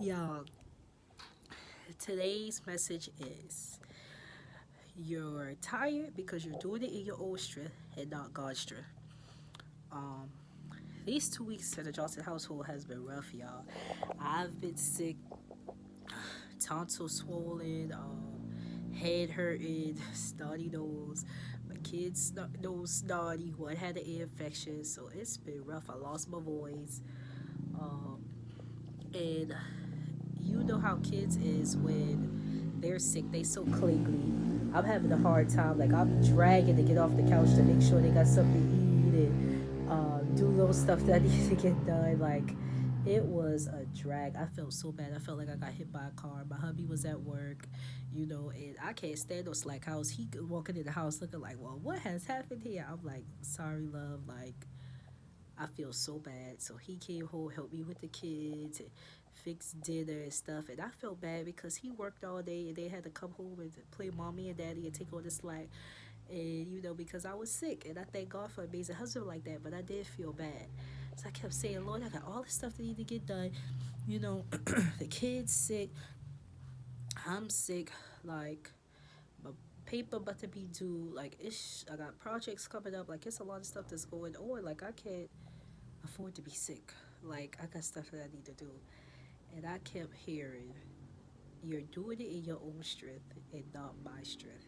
Y'all, today's message is you're tired because you're doing it in your own strength and not God's strength. Um, these 2 weeks at the Johnson household has been rough, y'all. I've been sick, tonsil swollen, head hurting, snotty nose. My kids' nose snotty. One had an ear infection, so it's been rough. I lost my voice, um, and you know how kids is when they're sick. They so clingy. I'm having a hard time. Like I'm dragging to get off the couch to make sure they got something to eat and do little stuff that needs to get done. Like it was a drag. I felt so bad. I felt like I got hit by a car. My hubby was at work, and I can't stand no slack house. He walking in the house looking like, well, what has happened here? I'm like, sorry, love. Like I feel so bad. So he came home, helped me with the kids, and fix dinner and stuff. And I felt bad because he worked all day and they had to come home and play mommy and daddy and take on the slack. And because I was sick, and I thank God for an amazing husband like that, but I did feel bad. So I kept saying, Lord, I got all this stuff that need to get done. You know, the kids sick, I'm sick, like my paper about to be due, like I got projects coming up, like it's a lot of stuff that's going on. Like I can't afford to be sick. Like I got stuff that I need to do. And I kept hearing, you're doing it in your own strength and not my strength.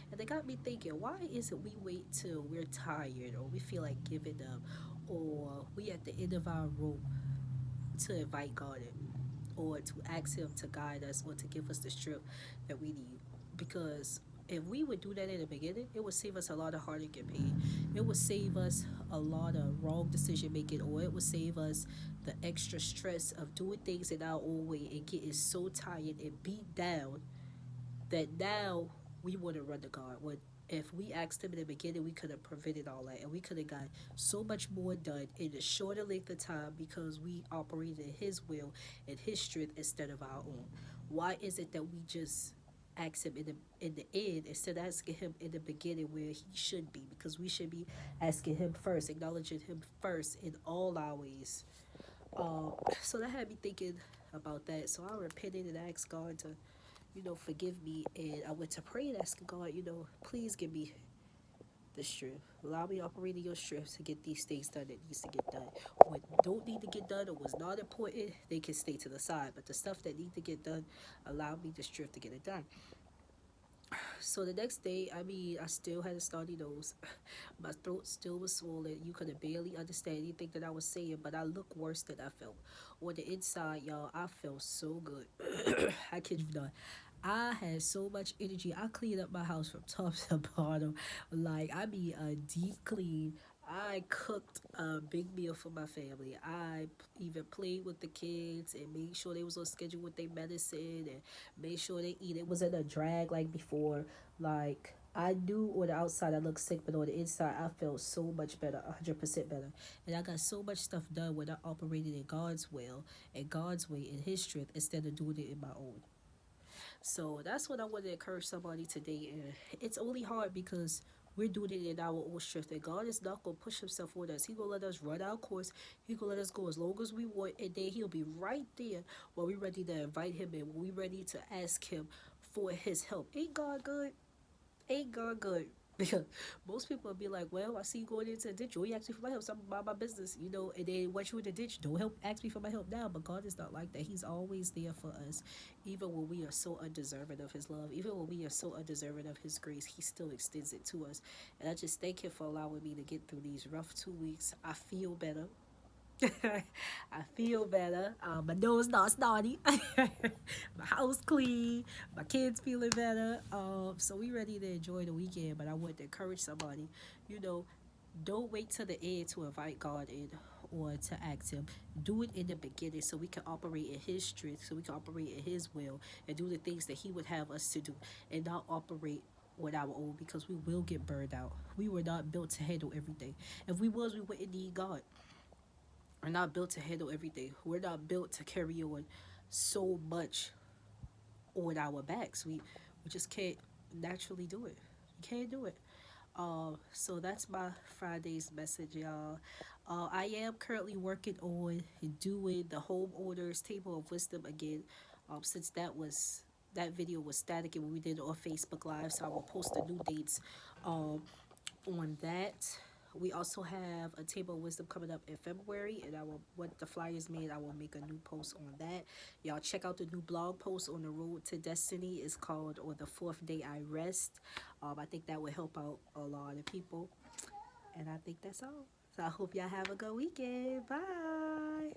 And they got me thinking, why is it we wait till we're tired or we feel like giving up or we at the end of our rope to invite God in or to ask Him to guide us or to give us the strength that we need? Because if we would do that in the beginning, it would save us a lot of heartache and pain. It would save us a lot of wrong decision making, or it would save us the extra stress of doing things in our own way and getting so tired and beat down that now we want to run the guard. When if we asked him in the beginning, we could have prevented all that, and we could have got so much more done in a shorter length of time because we operated in His will and His strength instead of our own. Why is it that we just ask Him in the end instead of asking Him in the beginning where He should be? Because we should be asking Him first, acknowledging Him first in all our ways. So that had me thinking about that. So I repented and asked God to forgive me. And I went to pray and ask God, please give me the strength. Allow me to operate in your strength to get these things done that needs to get done. What don't need to get done or was not important, they can stay to the side. But the stuff that need to get done, allow me the strength to get it done. So the next day, I mean, I still had a starty nose. My throat still was swollen. You could have barely understand anything that I was saying, but I looked worse than I felt. On the inside, y'all, I felt so good. I kid you not. I had so much energy. I cleaned up my house from top to bottom. Like, I mean, a deep clean. I cooked a big meal for my family. I even played with the kids and made sure they was on schedule with their medicine and made sure they eat. It wasn't a drag like before. Like I knew on the outside I looked sick, but on the inside I felt so much better, 100% better. And I got so much stuff done when I operated in God's will and God's way in His strength instead of doing it in my own. So that's what I want to encourage somebody today. And it's only hard because we're doing it in our own strength. And God is not gonna push Himself on us. He gonna let us run our course. He gonna let us go as long as we want, and then He'll be right there when we're ready to invite Him in. When we're ready to ask Him for His help. Ain't God good? Ain't God good? Because most people will be like, well, I see you going into the ditch. You ask me for my help. Something about my business, and then once you're in the ditch, don't help. Ask me for my help now. But God is not like that. He's always there for us, even when we are so undeserving of His love, even when we are so undeserving of His grace. He still extends it to us, and I just thank Him for allowing me to get through these rough 2 weeks. I feel better. I feel better. My nose not snotty. My house clean. My kids feeling better. So we ready to enjoy the weekend. But I want to encourage somebody, you know, don't wait till the end to invite God in or to ask Him. Do it in the beginning so we can operate in His strength, so we can operate in His will and do the things that He would have us to do, and not operate with our own because we will get burned out. We were not built to handle everything. If we was, we wouldn't need God. We're not built to handle everything. We're not built to carry on so much on our backs. We just can't naturally do it. We can't do it. So that's my Friday's message, y'all. I am currently working on doing the homeowners table of wisdom again. Since that video was static and we did it on Facebook Live, so I will post the new dates um on that. We also have a table of wisdom coming up in February, and I will what the flyers made. I will make a new post on that. Y'all check out the new blog post on the road to destiny. It's called "On the Fourth Day I Rest." I think that would help out a lot of people, and I think that's all. So I hope y'all have a good weekend. Bye.